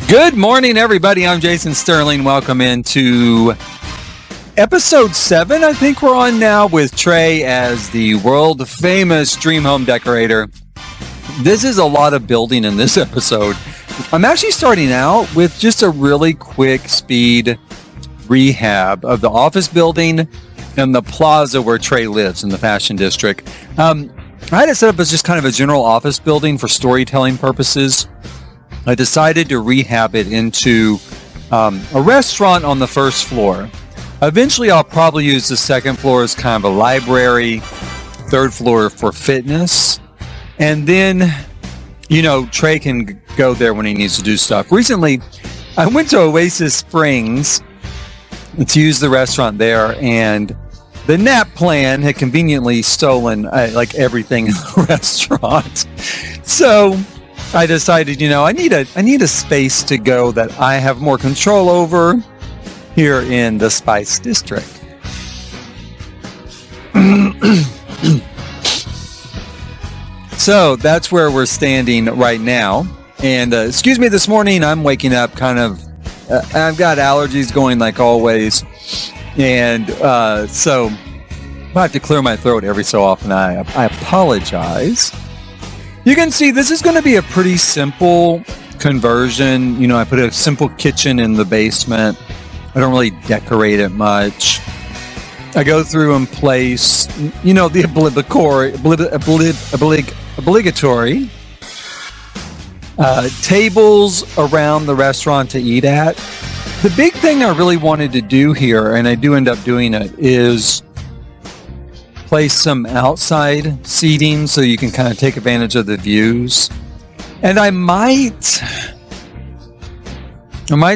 Good morning, everybody. I'm Jason Sterling. Welcome into episode 7, I think we're on now, with Trey as the world-famous dream home decorator. This is a lot of building in this episode. I'm actually starting out with just a really quick speed rehab of the office building and the plaza where Trey lives in the Fashion District. I had it set up as just kind of a general office building for storytelling purposes. I decided to rehab it into a restaurant on the first floor. Eventually, I'll probably use the second floor as kind of a library, third floor for fitness, and then, Trey can go there when he needs to do stuff. Recently, I went to Oasis Springs to use the restaurant there, and the nap plan had conveniently stolen everything in the restaurant. So I decided, I need a space to go that I have more control over here in the Spice District. So that's where we're standing right now. And excuse me, this morning I'm waking up kind of, I've got allergies going like always. And so I have to clear my throat every so often. I apologize. You can see this is going to be a pretty simple conversion. I put a simple kitchen in the basement. I don't really decorate it much. I go through and place, the obligatory tables around the restaurant to eat at. The big thing I really wanted to do here, and I do end up doing it, is place some outside seating so you can kind of take advantage of the views. And I might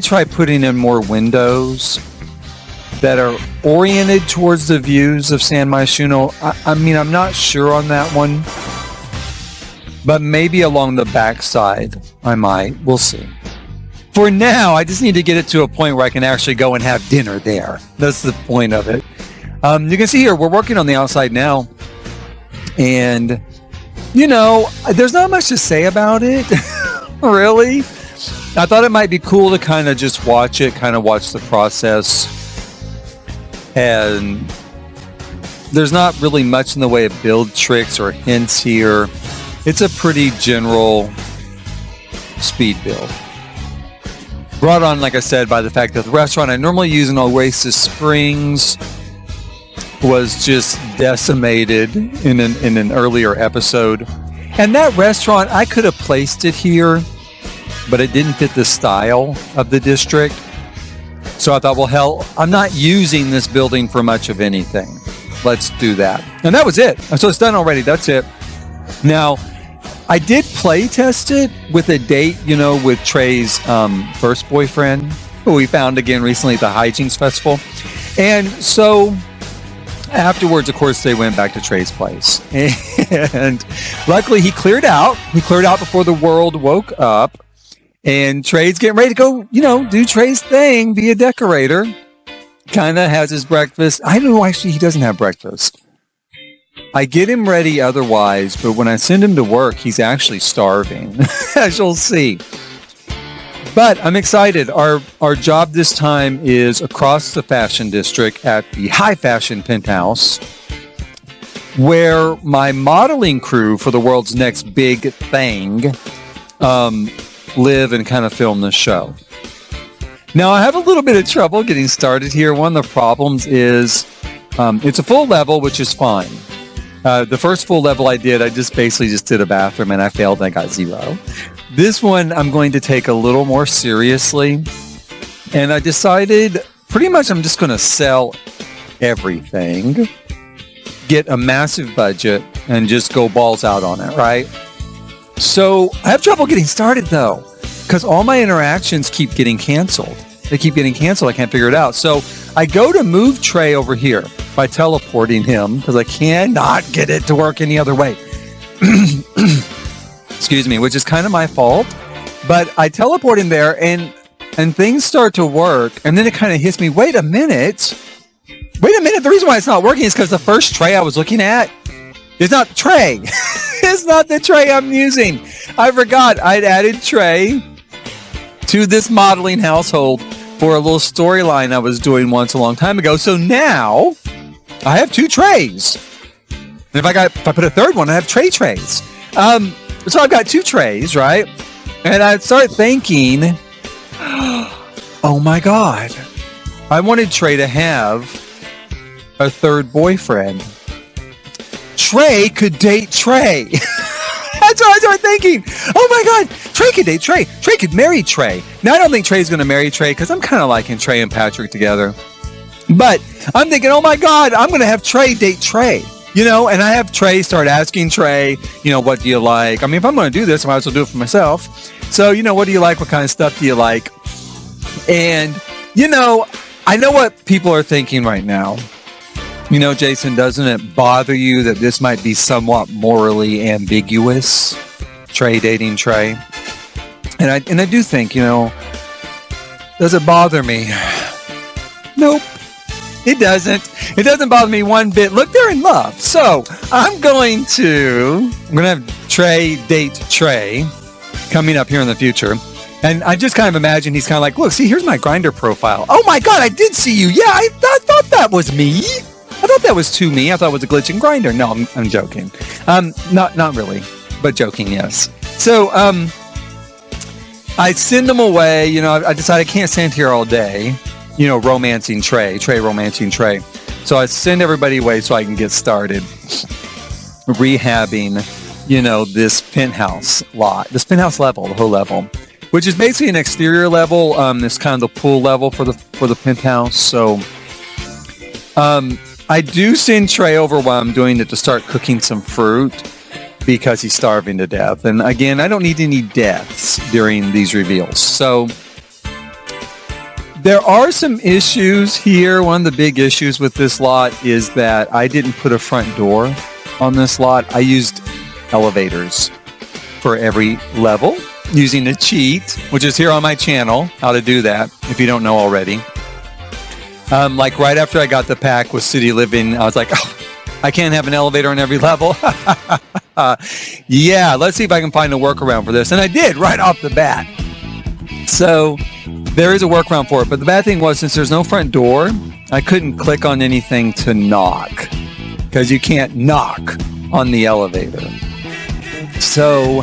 try putting in more windows that are oriented towards the views of San Myshuno. I'm not sure on that one, but maybe along the backside I might. We'll see. For now, I just need to get it to a point where I can actually go and have dinner there. That's the point of it. You can see here, we're working on the outside now. And, there's not much to say about it, really. I thought it might be cool to kind of just watch the process. And there's not really much in the way of build tricks or hints here. It's a pretty general speed build. Brought on, like I said, by the fact that the restaurant I normally use in Oasis Springs was just decimated in an earlier episode. And that restaurant, I could have placed it here, but it didn't fit the style of the district. So I thought, well, hell, I'm not using this building for much of anything. Let's do that. And that was it. So it's done already. That's it. Now, I did play test it with a date, with Trey's first boyfriend, who we found again recently at the Hijinks Festival. And so afterwards, of course, they went back to Trey's place. And luckily, he cleared out. He cleared out before the world woke up. And Trey's getting ready to go, do Trey's thing, be a decorator. Kind of has his breakfast. I know, actually, he doesn't have breakfast. I get him ready otherwise, but when I send him to work, he's actually starving, as you'll see. But I'm excited. Our job this time is across the Fashion District at the High Fashion Penthouse, where my modeling crew for the world's next big thing live and kind of film the show. Now, I have a little bit of trouble getting started here. One of the problems is it's a full level, which is fine. The first full level I did, I just did a bathroom and I failed and I got 0. This one I'm going to take a little more seriously. And I decided pretty much I'm just going to sell everything, get a massive budget, and just go balls out on it, right? So I have trouble getting started though, because all my interactions keep getting canceled. They keep getting canceled. I can't figure it out. So I go to move Trey over here by teleporting him because I cannot get it to work any other way. Excuse me, which is kind of my fault. But I teleport him there and things start to work. And then it kind of hits me, wait a minute. The reason why it's not working is because the first Trey I was looking at is not Trey. It's not the Trey I'm using. I forgot I'd added Trey to this modeling household for a little storyline I was doing once a long time ago. So now I have 2 trays. And if I put a third one, I have trays. So I've got 2 trays, right? And I started thinking, oh my God, I wanted Trey to have a third boyfriend. Trey could date Trey. That's what I started thinking. Oh my God, Trey could date Trey. Trey could marry Trey. Now, I don't think Trey's going to marry Trey because I'm kind of liking Trey and Patrick together. But I'm thinking, oh my God, I'm going to have Trey date Trey. And I have Trey start asking Trey, what do you like? I mean, if I'm going to do this, I might as well do it for myself. So, what do you like? What kind of stuff do you like? And, I know what people are thinking right now. Jason, doesn't it bother you that this might be somewhat morally ambiguous? Trey dating Trey. And I do think, does it bother me? Nope. It doesn't. It doesn't bother me one bit. Look, they're in love. So I'm going to have Trey date Trey coming up here in the future. And I just kind of imagine he's kind of like, look, see, here's my Grindr profile. Oh my God, I did see you. Yeah, I thought that was me. I thought that was to me. I thought it was a glitch in Grindr. No, I'm joking. Not really, but joking, yes. So I send them away. I decided I can't stand here all day. Romancing Trey romancing Trey. So I send everybody away so I can get started rehabbing, this penthouse lot, this penthouse level, the whole level, which is basically an exterior level. This kind of the pool level for the penthouse. So, I do send Trey over while I'm doing it to start cooking some fruit because he's starving to death. And again, I don't need any deaths during these reveals. So there are some issues here. One of the big issues with this lot is that I didn't put a front door on this lot. I used elevators for every level using a cheat, which is here on my channel, how to do that, if you don't know already. Like right after I got the pack with City Living, I was like, oh, I can't have an elevator on every level. Yeah, let's see if I can find a workaround for this. And I did right off the bat. So there is a workaround for it. But the bad thing was, since there's no front door, I couldn't click on anything to knock because you can't knock on the elevator. So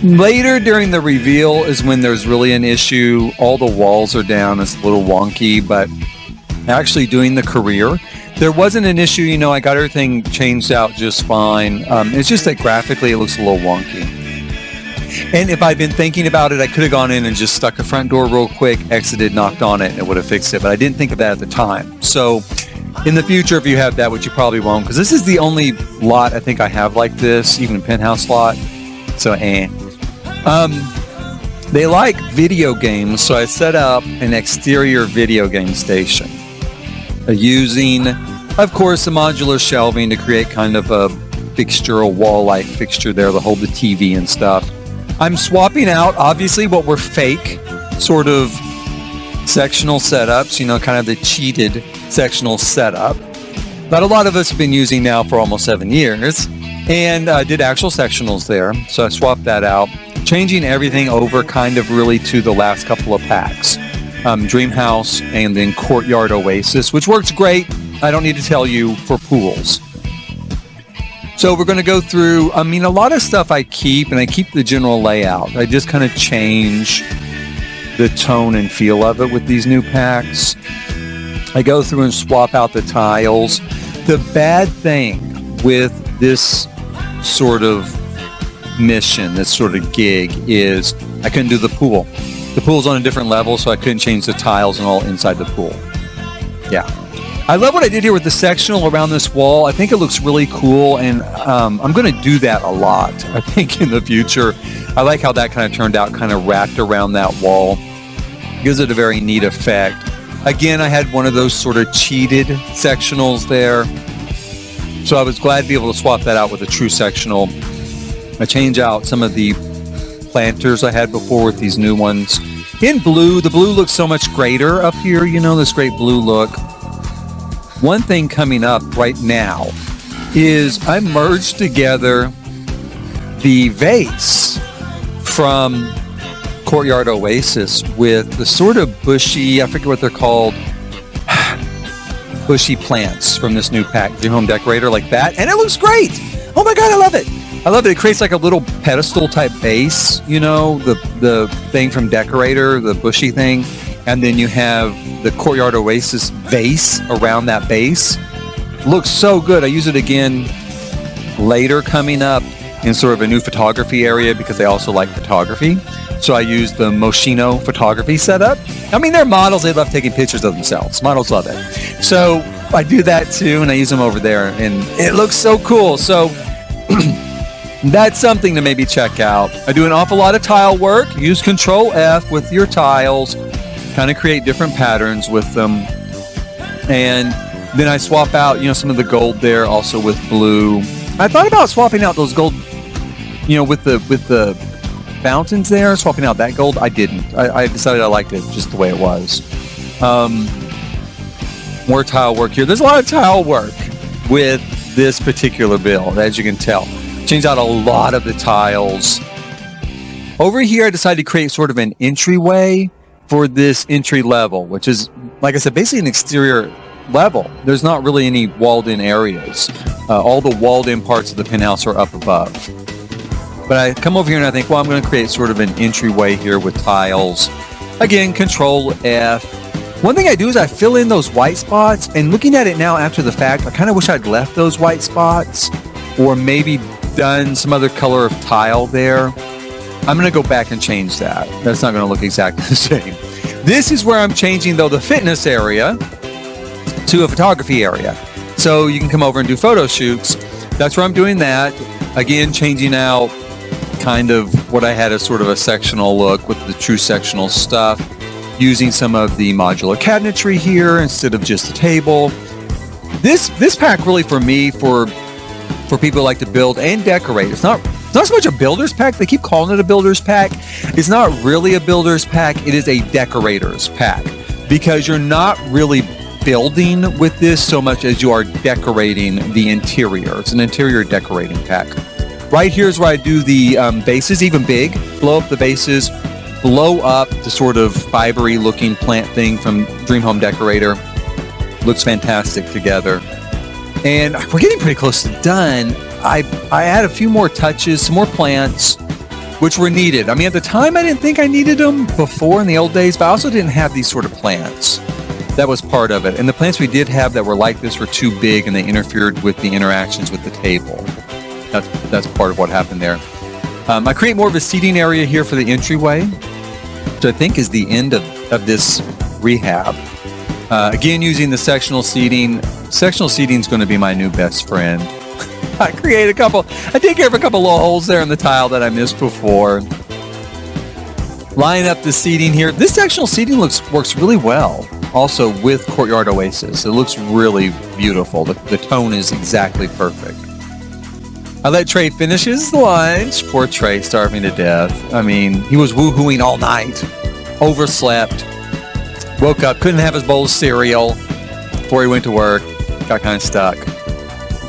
later during the reveal is when there's really an issue. All the walls are down. It's a little wonky, but actually doing the career, there wasn't an issue. I got everything changed out just fine. It's just that graphically it looks a little wonky. And if I'd been thinking about it, I could have gone in and just stuck a front door real quick, exited, knocked on it, and it would have fixed it. But I didn't think of that at the time. So in the future, if you have that, which you probably won't, because this is the only lot I think I have like this, even a penthouse lot. So, they like video games, so I set up an exterior video game station using, of course, the modular shelving to create kind of a fixture, a wall-like fixture there to hold the TV and stuff. I'm swapping out, obviously, what were fake sort of sectional setups, kind of the cheated sectional setup that a lot of us have been using now for almost 7 years, and did actual sectionals there. So I swapped that out, changing everything over kind of really to the last couple of packs. Dream House and then Courtyard Oasis, which works great. I don't need to tell you for pools. So we're going to go through, a lot of stuff I keep, and I keep the general layout. I just kind of change the tone and feel of it with these new packs. I go through and swap out the tiles. The bad thing with this sort of mission, this sort of gig, is I couldn't do the pool. The pool's on a different level, so I couldn't change the tiles and all inside the pool. Yeah. I love what I did here with the sectional around this wall. I think it looks really cool, and I'm going to do that a lot, I think, in the future. I like how that kind of turned out, kind of wrapped around that wall. Gives it a very neat effect. Again, I had one of those sort of cheated sectionals there, so I was glad to be able to swap that out with a true sectional. I change out some of the planters I had before with these new ones. In blue, the blue looks so much greater up here, this great blue look. One thing coming up right now is I merged together the vase from Courtyard Oasis with the sort of bushy, I forget what they're called, bushy plants from this new pack, Dream Home Decorator, like that. And it looks great. Oh my God, I love it. I love it. It creates like a little pedestal type base, you know, the thing from Decorator, the bushy thing. And then you have the Courtyard Oasis vase around that base. Looks so good. I use it again later coming up in sort of a new photography area because they also like photography. So I use the Moschino photography setup. I mean, they're models. They love taking pictures of themselves. Models love it. So I do that too, and I use them over there, and it looks so cool. So that's something to maybe check out. I do an awful lot of tile work. Use Control F with your tiles, kind of create different patterns with them. And then I swap out, you know, some of the gold there also with blue. I thought about swapping out those gold, you know, with the fountains there, swapping out that gold. I didn't. I decided I liked it just the way it was. More tile work here. There's a lot of tile work with this particular build, as you can tell. Changed out a lot of the tiles. Over here, I decided to create sort of an entryway for this entry level, which is, like I said, basically an exterior level. There's not really any walled-in areas. All the walled-in parts of the penthouse are up above. But I come over here and I think, well, I'm going to create sort of an entryway here with tiles. Again, Control F. One thing I do is I fill in those white spots, and looking at it now after the fact, I kind of wish I'd left those white spots or maybe done some other color of tile there. I'm going to go back and change that. That's not going to look exactly the same. This is where I'm changing, though, the fitness area to a photography area. So you can come over and do photo shoots. That's where I'm doing that. Again, changing out kind of what I had as sort of a sectional look with the true sectional stuff. Using some of the modular cabinetry here instead of just a table. This pack really for me, for people who like to build and decorate. It's not so much a builder's pack. They keep calling it a builder's pack. It's not really a builder's pack. It is a decorator's pack because you're not really building with this so much as you are decorating the interior. It's an interior decorating pack. Right here is where I do the bases, even big. Blow up the bases. Blow up the sort of fibery looking plant thing from Dream Home Decorator. Looks fantastic together. And we're getting pretty close to done. I add a few more touches, some more plants, which were needed. I mean, at the time, I didn't think I needed them before in the old days, but I also didn't have these sort of plants. That was part of it. And the plants we did have that were like this were too big and they interfered with the interactions with the table. That's part of what happened there. I create more of a seating area here for the entryway, which I think is the end of this rehab. Again, using the sectional seating. Sectional seating is going to be my new best friend. I did give a couple little holes there in the tile that I missed before. Line up the seating here. This sectional seating works really well also with Courtyard Oasis. It looks really beautiful. The tone is exactly perfect. I let Trey finish his lunch. Poor Trey, starving to death. I mean, he was woo-hooing all night. Overslept. Woke up, couldn't have his bowl of cereal before he went to work. Got kind of stuck.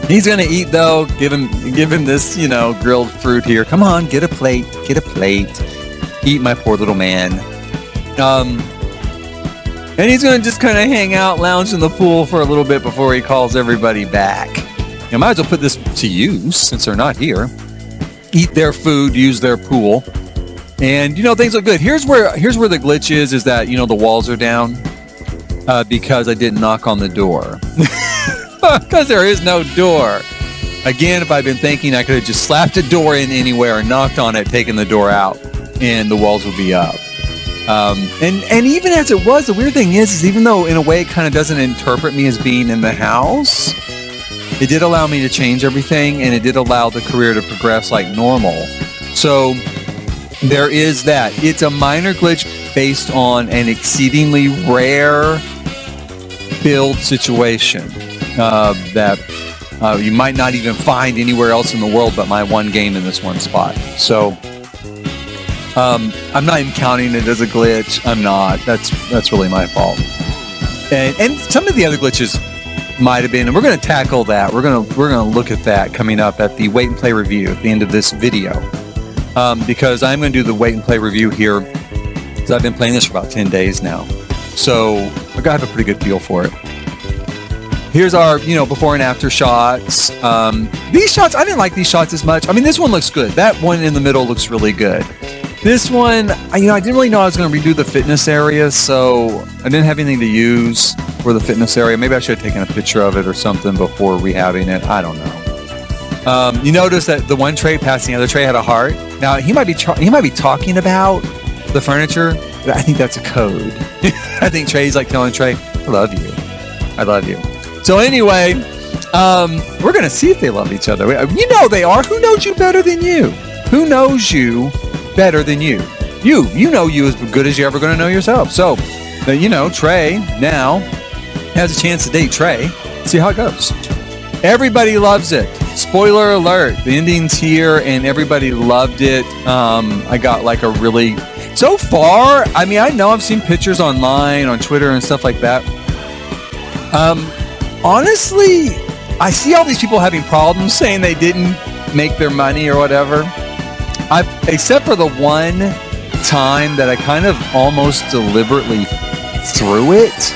He's going to eat, though. Give him this, grilled fruit here. Come on, get a plate. Get a plate. Eat, my poor little man. And he's going to just kind of hang out, lounge in the pool for a little bit before he calls everybody back. You might as well put this to use since they're not here. Eat their food, use their pool. And, things look good. Here's where the glitch is that, the walls are down because I didn't knock on the door. Because there is no door. Again, if I'd been thinking, I could have just slapped a door in anywhere and knocked on it, taken the door out, and the walls would be up. And even as it was, the weird thing is even though in a way it kind of doesn't interpret me as being in the house, it did allow me to change everything, and it did allow the career to progress like normal. So there is that. It's a minor glitch based on an exceedingly rare build situation that you might not even find anywhere else in the world but my one game in this one spot. So I'm not even counting it as a glitch. I'm not. That's really my fault. And some of the other glitches might have been, and we're going to tackle that. We're going to look at that coming up at the Wait and Play review at the end of this video, because I'm going to do the Wait and Play review here So I've been playing this for about 10 days now. So I have a pretty good feel for it. Here's our, before and after shots. These shots, I didn't like these shots as much. I mean, this one looks good. That one in the middle looks really good. This one, I didn't really know I was going to redo the fitness area, so I didn't have anything to use for the fitness area. Maybe I should have taken a picture of it or something before rehabbing it. I don't know. You notice that the one tray passing the other tray had a heart. Now, he might be talking about the furniture, but I think that's a code. I think Trey's like telling Trey, I love you. I love you. So anyway, we're going to see if they love each other. They are. Who knows you better than you? Who knows you better than you? You know you as good as you're ever going to know yourself. So, Trey now has a chance to date Trey. See how it goes. Everybody loves it. Spoiler alert. The ending's here and everybody loved it. I got like a really... So far, I know I've seen pictures online, on Twitter and stuff like that. Honestly, I see all these people having problems saying they didn't make their money or whatever. Except for the one time that I kind of almost deliberately threw it.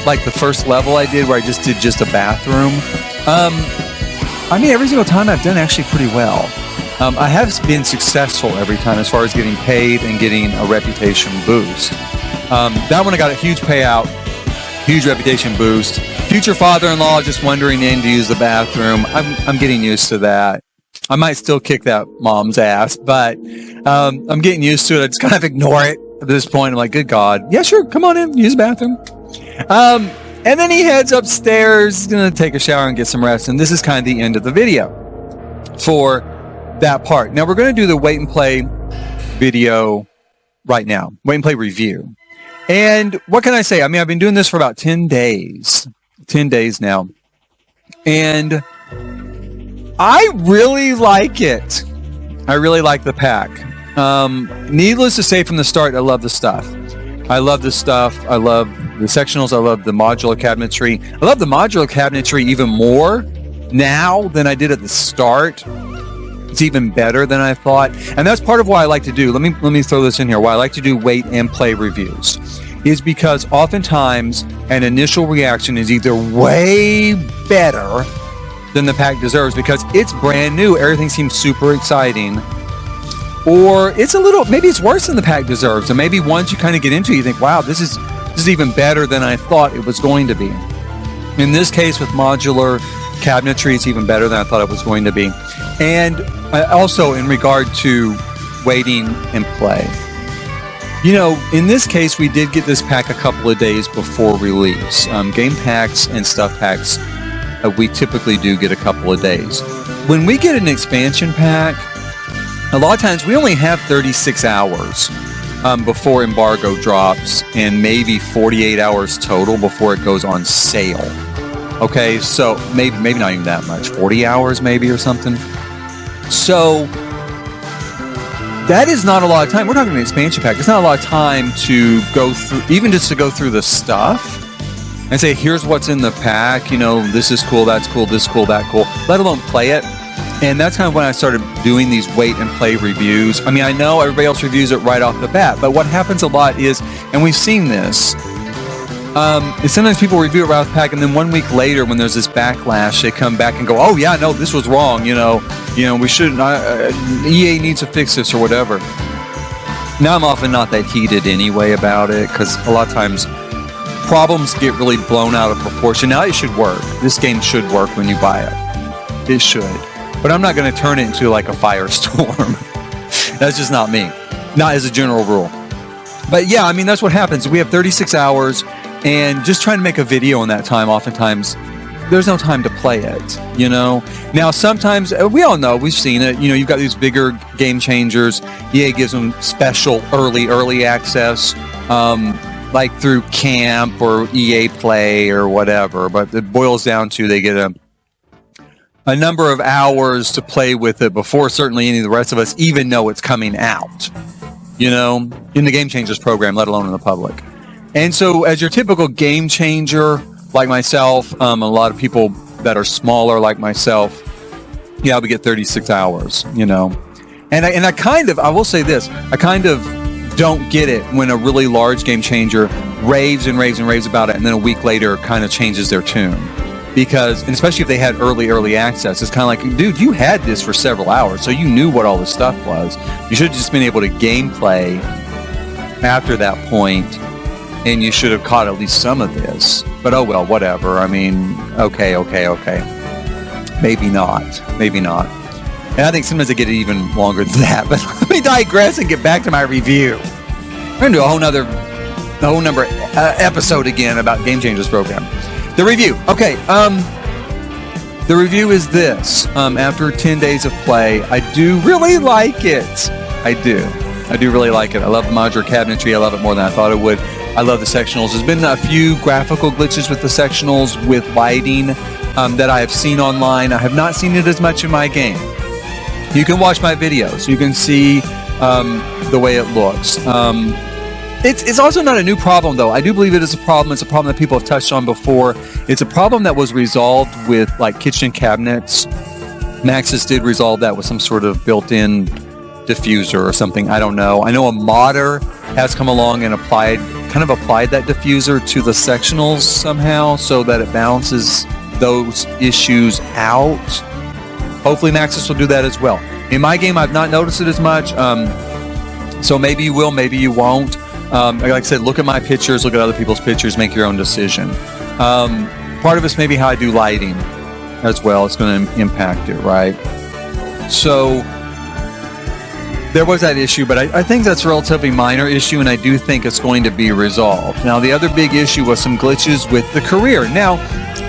Like the first level I did where I just did just a bathroom. Every single time I've done actually pretty well. I have been successful every time as far as getting paid and getting a reputation boost. That one I got a huge payout, huge reputation boost. Future father-in-law just wandering in to use the bathroom. I'm getting used to that. I might still kick that mom's ass, but I'm getting used to it. I just kind of ignore it at this point. I'm like, good God. Yeah, sure. Come on in. Use the bathroom. And then he heads upstairs. He's going to take a shower and get some rest. And this is kind of the end of the video for that part. Now we're going to do the wait and play video right now. Wait and play review. And what can I say? I've been doing this for about 10 days. 10 days now. And I really like it. I really like the pack. Needless to say from the start, I love the stuff. I love the stuff. I love the sectionals. I love the modular cabinetry. I love the modular cabinetry even more now than I did at the start. It's even better than I thought. And that's part of why I like to do, let me throw this in here, why I like to do wait and play reviews is because oftentimes an initial reaction is either way better than the pack deserves because it's brand new, everything seems super exciting, or it's maybe it's worse than the pack deserves, and maybe once you kind of get into it, you think, wow, this is even better than I thought it was going to be. In this case with modular cabinetry, it's even better than I thought it was going to be. And also in regard to waiting and play, in this case, we did get this pack a couple of days before release. Game packs and stuff packs, we typically do get a couple of days. When we get an expansion pack, a lot of times we only have 36 hours before embargo drops and maybe 48 hours total before it goes on sale. Okay, so maybe not even that much, 40 hours maybe or something. So that is not a lot of time. We're talking an expansion pack. It's not a lot of time to go through, even just to go through the stuff and say, here's what's in the pack. This is cool, that's cool, this cool, that cool, let alone play it. And that's kind of when I started doing these wait and play reviews. I know everybody else reviews it right off the bat, but what happens a lot is, and we've seen this, is sometimes people review it right off the pack, and then 1 week later, when there's this backlash, they come back and go, "Oh yeah, no, this was wrong. We shouldn't. EA needs to fix this or whatever." Now I'm often not that heated anyway about it because a lot of times problems get really blown out of proportion. Now it should work. This game should work when you buy it. It should, but I'm not going to turn it into like a firestorm. That's just not me. Not as a general rule. But yeah, that's what happens. We have 36 hours. And just trying to make a video in that time, oftentimes, there's no time to play it, Now, sometimes, we all know, we've seen it, you've got these bigger game changers. EA gives them special early access, like through Camp or EA Play or whatever. But it boils down to they get a number of hours to play with it before certainly any of the rest of us even know it's coming out, in the Game Changers program, let alone in the public. And so as your typical game changer, like myself, a lot of people that are smaller like myself, we get 36 hours, And I will say this, I kind of don't get it when a really large game changer raves and raves and raves about it, and then a week later kind of changes their tune. Because, and especially if they had early access, it's kind of like, dude, you had this for several hours, so you knew what all this stuff was. You should have just been able to gameplay after that point, and you should have caught at least some of this. But oh well, whatever. I mean, okay. Maybe not. And I think sometimes I get it even longer than that. But let me digress and get back to my review. We're going to do a whole number episode again about Game Changers program. The review. Okay. The review is this. After 10 days of play, I do really like it. I do really like it. I love the modular cabinetry. I love it more than I thought I would. I love the sectionals. There's been a few graphical glitches with the sectionals with lighting that I have seen online. I have not seen it as much in my game. You can watch my videos. You can see the way it looks. It's also not a new problem, though. I do believe it is a problem. It's a problem that people have touched on before. It's a problem that was resolved with like kitchen cabinets. Maxis did resolve that with some sort of built-in diffuser or something. I don't know. I know a modder has come along and applied that diffuser to the sectionals somehow so that it balances those issues out. Hopefully Maxis will do that as well. In my game, I've not noticed it as much. So maybe you will, maybe you won't. Like I said, look at my pictures, look at other people's pictures, make your own decision. Part of it's maybe how I do lighting as well. It's going to impact it, right? So there was that issue, but I think that's a relatively minor issue, and I do think it's going to be resolved. Now, the other big issue was some glitches with the career. Now,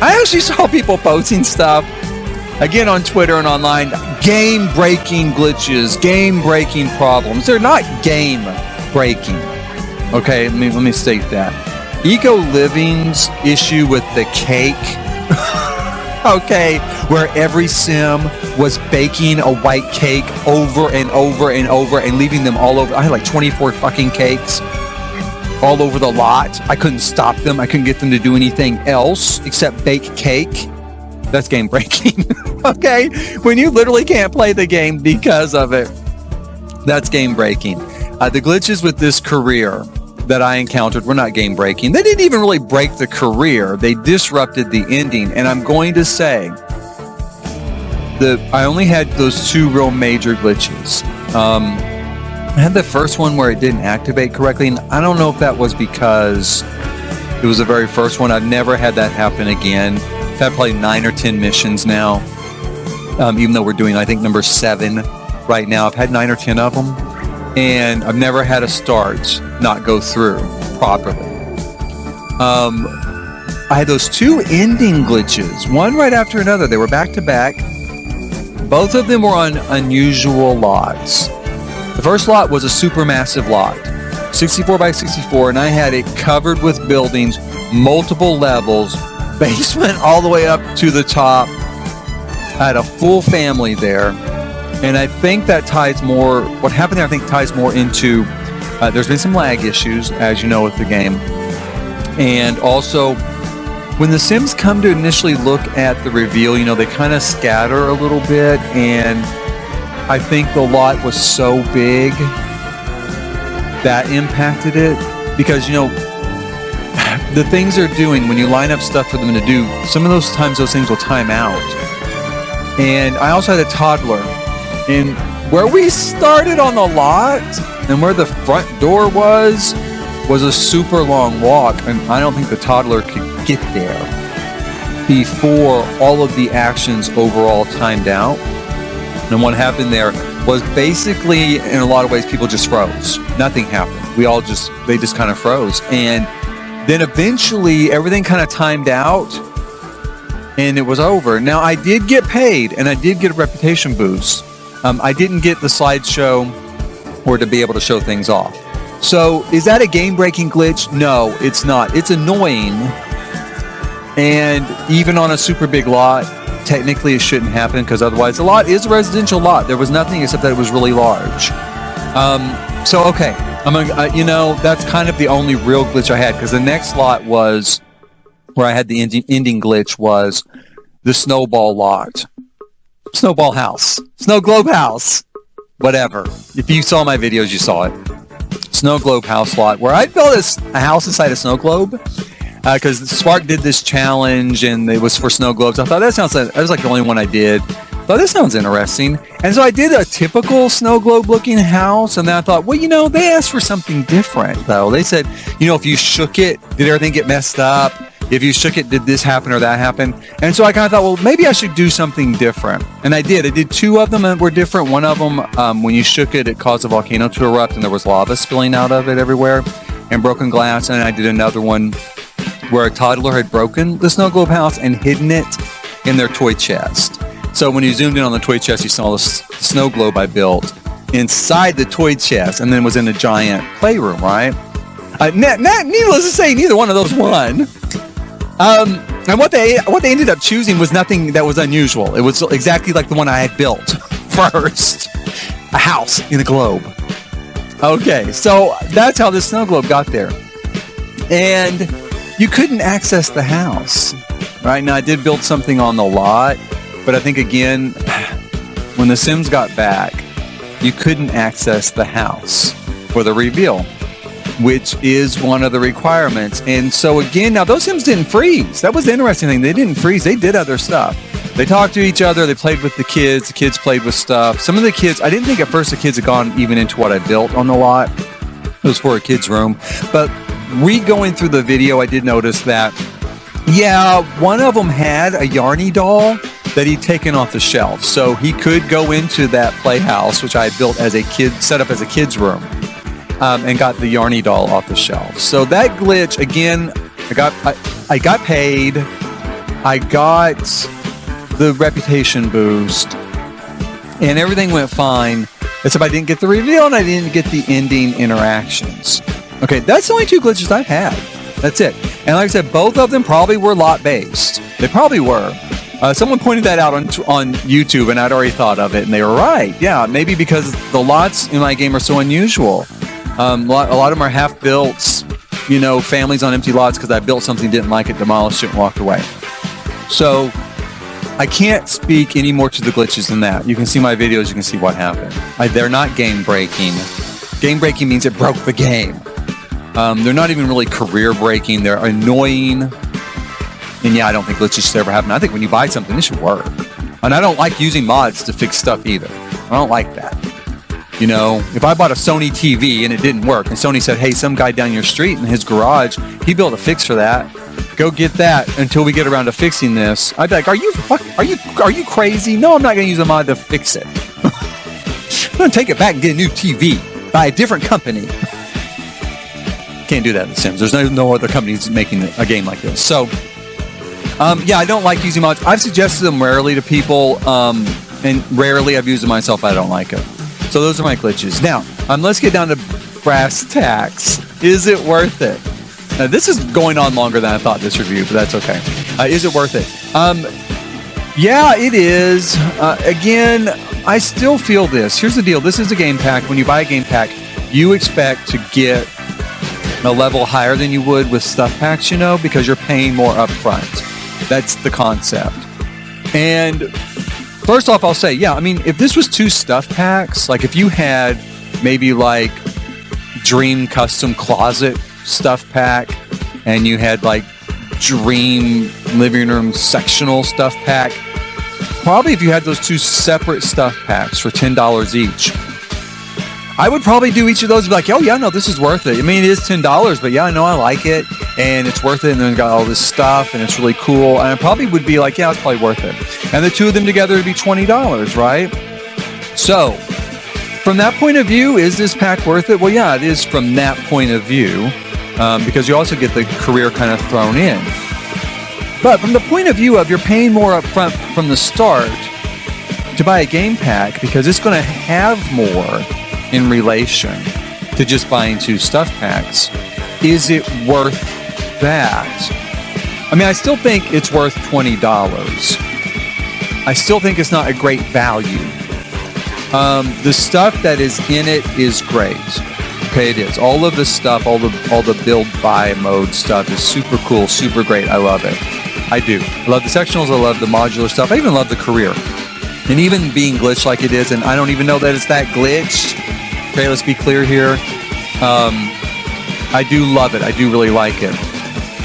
I actually saw people posting stuff, again on Twitter and online, game-breaking glitches, game-breaking problems. They're not game-breaking. Okay, let me state that. Eco Living's issue with the cake, okay, where every sim was baking a white cake over and over and over and leaving them all over. I had like 24 fucking cakes all over the lot. I couldn't stop them. I couldn't get them to do anything else except bake cake. That's game breaking. Okay, when you literally can't play the game because of it, that's game breaking. The glitches with this career that I encountered were not game breaking. They didn't even really break the career. They disrupted the ending. And I'm going to say that I only had those two real major glitches. I had the first one where it didn't activate correctly. And I don't know if that was because it was the very first one. I've never had that happen again. I've had probably 9 or 10 missions now. Even though we're doing, I think, number 7 right now. I've had 9 or 10 of them. And I've never had a start not go through properly. I had those 2 ending glitches, one right after another. They were back to back. Both of them were on unusual lots. The first lot was a super massive lot, 64 by 64, and I had it covered with buildings, multiple levels, basement all the way up to the top. I had a full family there. And I think that ties more, what happened there I think ties more into, there's been some lag issues, as you know, with the game. And also, when the Sims come to initially look at the reveal, you know, they kind of scatter a little bit. And I think the lot was so big that impacted it. Because, you know, the things they're doing, when you line up stuff for them to do, some of those times those things will time out. And I also had a toddler. And where we started on the lot and where the front door was a super long walk. And I don't think the toddler could get there before all of the actions overall timed out. And what happened there was basically, in a lot of ways, people just froze. Nothing happened. They just kind of froze. And then eventually everything kind of timed out and it was over. Now, I did get paid and I did get a reputation boost. I didn't get the slideshow or to be able to show things off. So is that a game-breaking glitch? No, it's not. It's annoying. And even on a super big lot, technically it shouldn't happen because otherwise the lot is a residential lot. There was nothing except that it was really large. So, okay. That's kind of the only real glitch I had because the next lot was where I had the ending glitch was the snowball lot. Snowball house, snow globe house, whatever. If you saw my videos, you saw it. snow globe house lot where I built a house inside a snow globe because Spark did this challenge and it was for snow globes. I thought that was like the only one I did. But this sounds interesting. And so I did a typical snow globe looking house. And then I thought, well, they asked for something different though. They said, if you shook it, did everything get messed up? If you shook it, did this happen or that happen? And so I kind of thought, well, maybe I should do something different. And I did. I did 2 of them that were different. One of them, when you shook it, it caused a volcano to erupt and there was lava spilling out of it everywhere and broken glass. And I did another one where a toddler had broken the snow globe house and hidden it in their toy chest. So when you zoomed in on the toy chest, you saw the snow globe I built inside the toy chest and then was in a giant playroom, right? Needless to say, neither one of those won. And what they ended up choosing was nothing that was unusual. It was exactly like the one I had built first. A house in a globe. Okay, so that's how this snow globe got there. And you couldn't access the house. Right now, I did build something on the lot. But I think, again, when the Sims got back, you couldn't access the house for the reveal, which is one of the requirements. And so, again, now those Sims didn't freeze. That was the interesting thing. They didn't freeze. They did other stuff. They talked to each other. They played with the kids. The kids played with stuff. Some of the kids, I didn't think at first the kids had gone even into what I built on the lot. It was for a kid's room. But going through the video, I did notice that, one of them had a Yarny doll that he'd taken off the shelf. So he could go into that playhouse, which I had built as a kid, set up as a kid's room, and got the Yarny doll off the shelf. So that glitch, again, I got paid. I got the reputation boost, and everything went fine, except I didn't get the reveal and I didn't get the ending interactions. Okay, that's the only 2 glitches I've had. That's it. And like I said, both of them probably were lot-based. They probably were. Someone pointed that out on YouTube, and I'd already thought of it, and they were right. Yeah, maybe because the lots in my game are so unusual. A lot of them are half-built, families on empty lots because I built something, didn't like it, demolished it, and walked away. So I can't speak any more to the glitches than that. You can see my videos, you can see what happened. They're not game-breaking. Game-breaking means it broke the game. They're not even really career-breaking. They're annoying. And I don't think glitches should ever happen. I think when you buy something, it should work. And I don't like using mods to fix stuff either. I don't like that. If I bought a Sony TV and it didn't work, and Sony said, hey, some guy down your street in his garage, he built a fix for that. Go get that until we get around to fixing this. I'd be like, are you crazy? No, I'm not going to use a mod to fix it. I'm going to take it back and get a new TV by a different company. Can't do that in The Sims. There's no other companies making a game like this. So, I don't like using mods. I've suggested them rarely to people, and rarely I've used them myself. I don't like it. So those are my glitches. Now, let's get down to brass tacks. Is it worth it? Now, this is going on longer than I thought, this review, but that's okay. Is it worth it? It is. Again, I still feel this. Here's the deal. This is a game pack. When you buy a game pack, you expect to get a level higher than you would with stuff packs, because you're paying more up front. That's the concept. And first off, I'll say, if this was 2 stuff packs, like if you had maybe like Dream Custom Closet stuff pack, and you had like Dream Living Room Sectional stuff pack, probably if you had those 2 separate stuff packs for $10 each, I would probably do each of those and be like, oh yeah, no, this is worth it. It is $10, but I know I like it and it's worth it. And then got all this stuff and it's really cool. And I probably would be like, yeah, it's probably worth it. And the 2 of them together would be $20, right? So from that point of view, is this pack worth it? Well, yeah, it is from that point of view, because you also get the career kind of thrown in. But from the point of view of you're paying more up front from the start to buy a game pack because it's going to have more in relation to just buying 2 stuff packs, is it worth that? I still think it's worth $20. I still think it's not a great value. The stuff that is in it is great. Okay, it is. All of the stuff, all the build buy mode stuff is super cool, super great. I love it. I do. I love the sectionals. I love the modular stuff. I even love the career. And even being glitched like it is, and I don't even know that it's that glitched. Okay, let's be clear here. I do love it. I do really like it.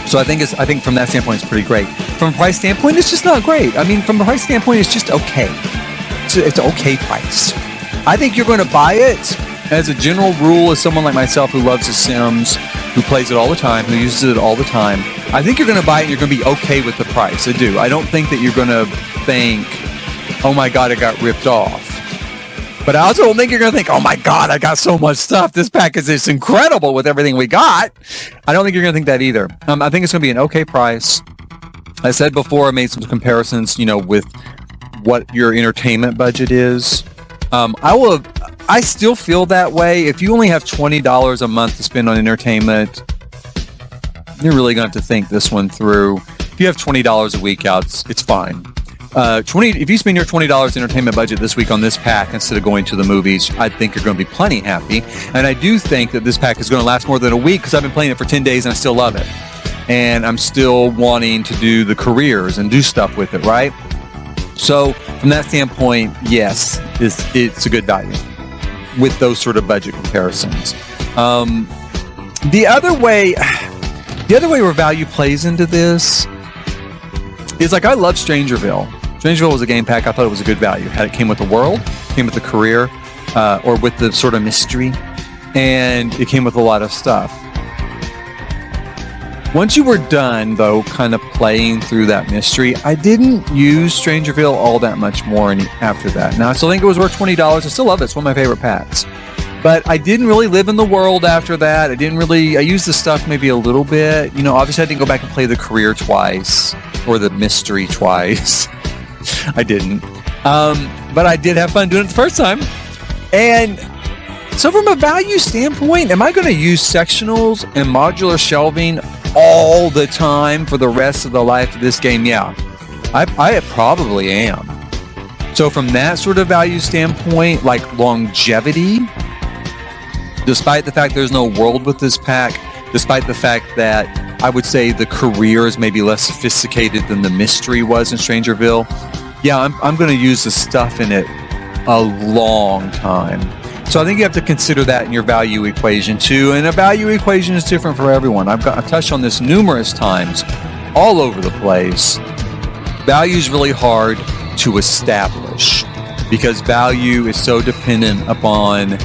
So I think from that standpoint, it's pretty great. From a price standpoint, it's just not great. I mean, from a price standpoint, it's just okay. It's an okay price. I think you're going to buy it as a general rule, as someone like myself who loves The Sims, who plays it all the time, who uses it all the time. I think you're going to buy it and you're going to be okay with the price. I do. I don't think that you're going to think, oh my God, I got ripped off. But I also don't think you're going to think, oh my God, I got so much stuff. This package is incredible with everything we got. I don't think you're going to think that either. I think it's going to be an okay price. I said before, I made some comparisons, with what your entertainment budget is. I still feel that way. If you only have $20 a month to spend on entertainment, you're really going to have to think this one through. If you have $20 a week out, it's fine. If you spend your $20 entertainment budget this week on this pack instead of going to the movies, I think you're going to be plenty happy. And I do think that this pack is going to last more than a week because I've been playing it for 10 days and I still love it. And I'm still wanting to do the careers and do stuff with it, right? So from that standpoint, yes, it's a good value with those sort of budget comparisons. The other way where value plays into this is like I love Strangerville. Strangerville was a game pack. I thought it was a good value. It came with the world, came with the career, or with the sort of mystery, and it came with a lot of stuff. Once you were done, though, kind of playing through that mystery, I didn't use Strangerville all that much more after that. Now, I still think it was worth $20. I still love it. It's one of my favorite packs. But I didn't really live in the world after that. I used the stuff maybe a little bit. Obviously I didn't go back and play the career twice or the mystery twice. I didn't. But I did have fun doing it the first time. And so from a value standpoint, am I going to use sectionals and modular shelving all the time for the rest of the life of this game? Yeah, I probably am. So from that sort of value standpoint, like longevity, despite the fact there's no world with this pack, despite the fact that I would say the career is maybe less sophisticated than the mystery was in Strangerville, yeah, I'm going to use the stuff in it a long time. So I think you have to consider that in your value equation too. And a value equation is different for everyone. I've touched on this numerous times all over the place. Value is really hard to establish because value is so dependent upon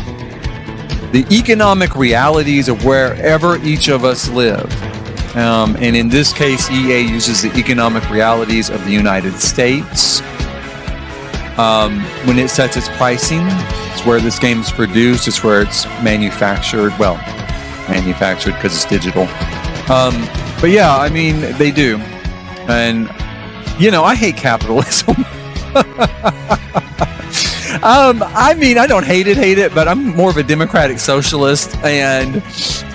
the economic realities of wherever each of us live. And in this case, EA uses the economic realities of the United States. When it sets its pricing, it's where this game is produced, it's where it's manufactured. Well, manufactured because it's digital. But yeah, I mean, they do. And, I hate capitalism. I mean, I don't hate it, but I'm more of a democratic socialist. And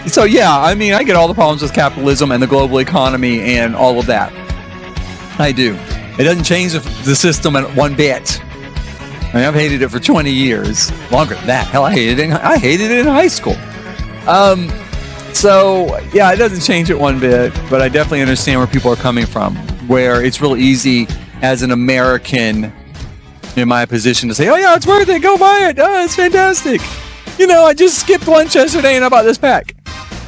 so, yeah, I mean, I get all the problems with capitalism and the global economy and all of that. I do. It doesn't change the system one bit. I mean, I've hated it for 20 years. Longer than that. Hell, I hated it in high school. So, yeah, it doesn't change it one bit, but I definitely understand where people are coming from, where it's real easy as an American in my position to say, oh, yeah, it's worth it. Go buy it. Oh, it's fantastic. I just skipped lunch yesterday and I bought this pack.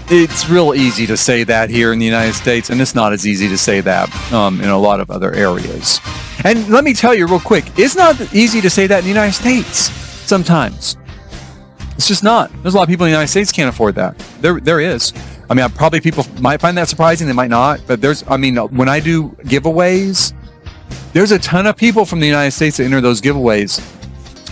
It's real easy to say that here in the United States, and it's not as easy to say that in a lot of other areas. And let me tell you real quick, it's not easy to say that in the United States sometimes. It's just not. There's a lot of people in the United States can't afford that. There is. I mean, probably people might find that surprising. They might not. But when I do giveaways, there's a ton of people from the United States that enter those giveaways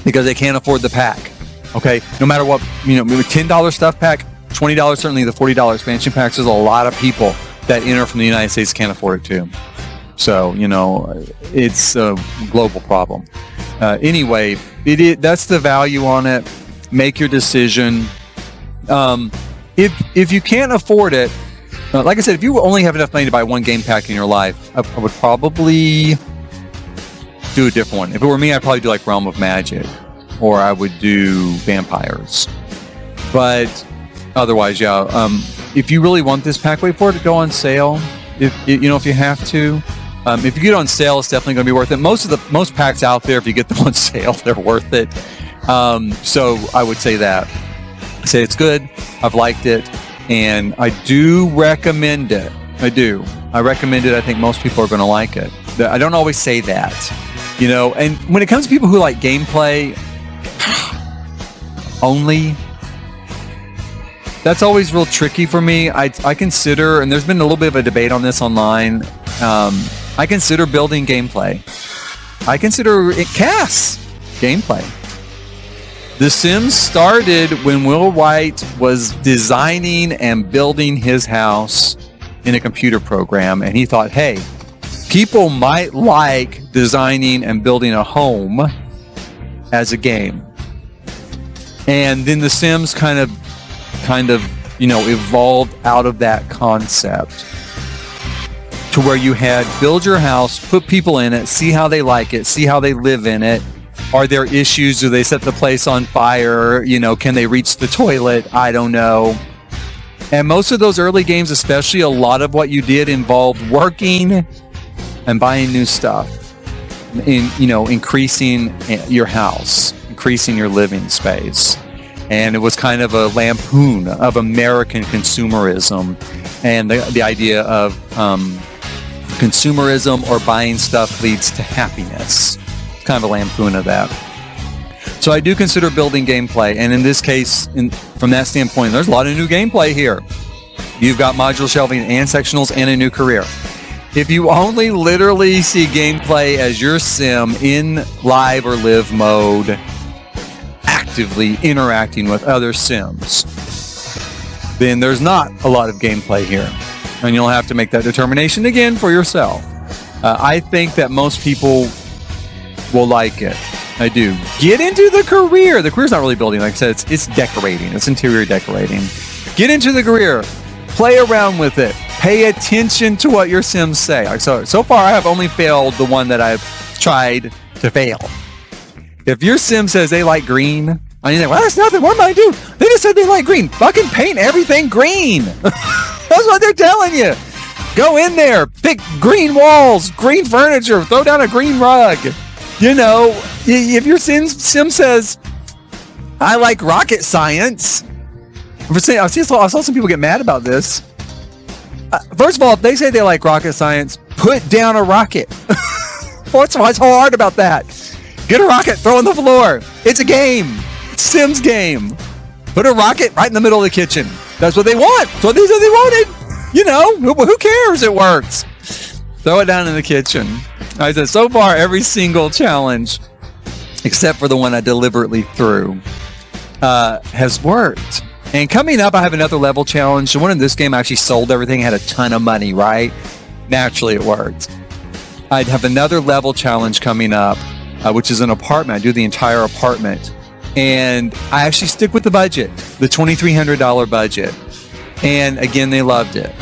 because they can't afford the pack. Okay? No matter what, $10 stuff pack, $20, certainly the $40 expansion packs, there's a lot of people that enter from the United States can't afford it too. So, it's a global problem. Anyway, that's the value on it. Make your decision. If you can't afford it, like I said, if you only have enough money to buy one game pack in your life, I would probably do a different one. If it were me, I'd probably do like Realm of Magic, or I would do Vampires. But otherwise, yeah. If you really want this pack, wait for it to go on sale. If you have to. If you get it on sale, it's definitely going to be worth it. Most packs out there, if you get them on sale, they're worth it. So I would say that. say it's good. I've liked it, and I do recommend it. I do. I recommend it. I think most people are going to like it. I don't always say that, you know. And when it comes to people who like gameplay only, that's always real tricky for me. I consider, and there's been a little bit of a debate on this online. I consider building gameplay. I consider it CAS gameplay. The Sims started when Will Wright was designing and building his house in a computer program, and he thought, hey, people might like designing and building a home as a game. And then The Sims kind of, you know, evolved out of that concept to where you had build your house, put people in it, see how they like it, see how they live in it. Are there issues? Do they set the place on fire? You know, can they reach the toilet? I don't know. And most of those early games, especially, a lot of what you did involved working and buying new stuff, increasing your house, increasing your living space. And it was kind of a lampoon of American consumerism and the idea of consumerism or buying stuff leads to happiness. It's kind of a lampoon of that. So I do consider building gameplay. And in this case, from that standpoint, there's a lot of new gameplay here. You've got modular shelving and sectionals and a new career. If you only literally see gameplay as your sim in live or live mode, actively interacting with other Sims, then there's not a lot of gameplay here. And you'll have to make that determination again for yourself. I think that most people will like it. I do. Get into the career. The career's not really building. Like I said, it's decorating. It's interior decorating. Get into the career. Play around with it. Pay attention to what your Sims say. Like so far, I have only failed the one that I've tried to fail. If your Sim says they like green, and you think, well, that's nothing. What am I do? They just said they like green. Fucking paint everything green. That's what they're telling you. Go in there. Pick green walls, green furniture. Throw down a green rug. You know, if your Sim says, I like rocket science. I saw some people get mad about this. First of all, if they say they like rocket science, put down a rocket. What's hard about that? Get a rocket, throw on the floor. It's a game. It's a Sims game. Put a rocket right in the middle of the kitchen. That's what they want. That's what they said they wanted. You know, who cares? It works. Throw it down in the kitchen. I said, so far, every single challenge, except for the one I deliberately threw, has worked. And coming up, I have another level challenge. The one in this game, I actually sold everything, had a ton of money, right? Naturally, it worked. I'd have another level challenge coming up, which is an apartment. I do the entire apartment. And I actually stick with the budget, the $2,300 budget. And again, they loved it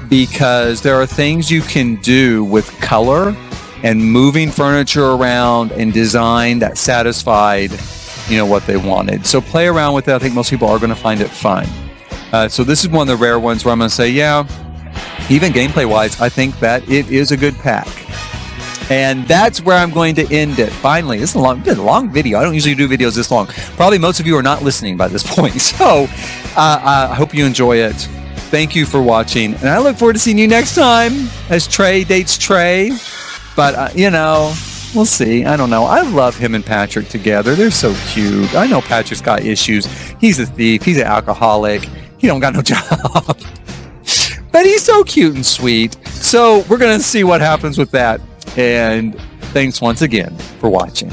because there are things you can do with color and moving furniture around and design that satisfied, you know, what they wanted. So play around with it. I think most people are going to find it fun. So this is one of the rare ones where I'm going to say, yeah, even gameplay-wise, I think that it is a good pack. And that's where I'm going to end it. Finally, this is a long video. I don't usually do videos this long. Probably most of you are not listening by this point. So I hope you enjoy it. Thank you for watching. And I look forward to seeing you next time as Trey dates Trey. But, you know, we'll see. I don't know. I love him and Patrick together. They're so cute. I know Patrick's got issues. He's a thief. He's an alcoholic. He don't got no job. But he's so cute and sweet. So we're going to see what happens with that. And thanks once again for watching.